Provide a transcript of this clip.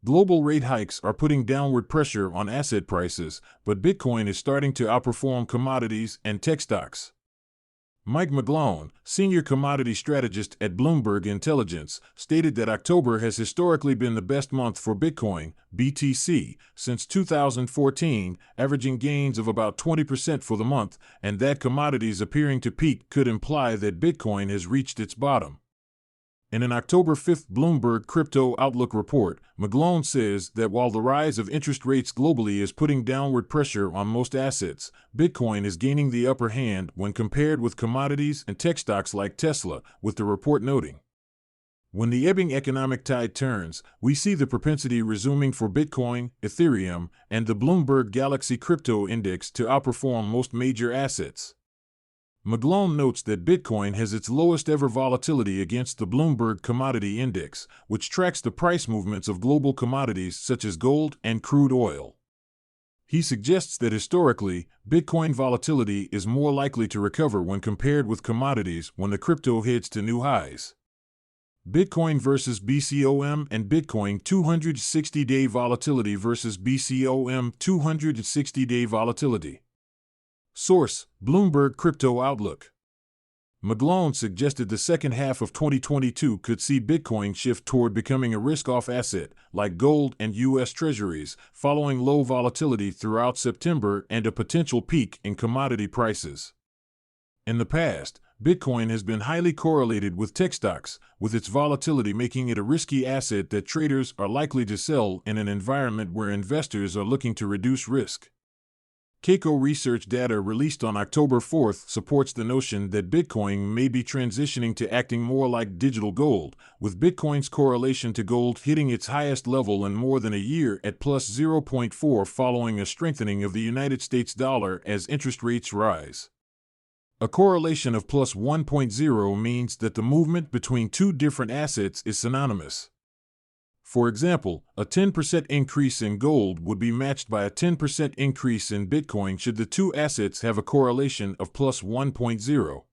Global rate hikes are putting downward pressure on asset prices, but Bitcoin is starting to outperform commodities and tech stocks. Mike McGlone, senior commodity strategist at Bloomberg Intelligence, stated that October has historically been the best month for Bitcoin, BTC, since 2014, averaging gains of about 20% for the month, and that commodities appearing to peak could imply that Bitcoin has reached its bottom. In an October 5 Bloomberg Crypto Outlook report, McGlone says that while the rise of interest rates globally is putting downward pressure on most assets, Bitcoin is gaining the upper hand when compared with commodities and tech stocks like Tesla, with the report noting, "When the ebbing economic tide turns, we see the propensity resuming for Bitcoin, Ethereum, and the Bloomberg Galaxy Crypto Index to outperform most major assets." McGlone notes that Bitcoin has its lowest ever volatility against the Bloomberg Commodity Index, which tracks the price movements of global commodities such as gold and crude oil. He suggests that historically, Bitcoin volatility is more likely to recover when compared with commodities when the crypto heads to new highs. Bitcoin versus BCOM and Bitcoin 260-day volatility versus BCOM 260-day volatility. Source: Bloomberg Crypto Outlook. McGlone suggested the second half of 2022 could see Bitcoin shift toward becoming a risk-off asset, like gold and U.S. Treasuries, following low volatility throughout September and a potential peak in commodity prices. In the past, Bitcoin has been highly correlated with tech stocks, with its volatility making it a risky asset that traders are likely to sell in an environment where investors are looking to reduce risk. Keiko research data released on October 4 supports the notion that Bitcoin may be transitioning to acting more like digital gold, with Bitcoin's correlation to gold hitting its highest level in more than a year at plus 0.4 following a strengthening of the United States dollar as interest rates rise. A correlation of plus 1.0 means that the movement between two different assets is synonymous. For example, a 10% increase in gold would be matched by a 10% increase in Bitcoin should the two assets have a correlation of plus 1.0.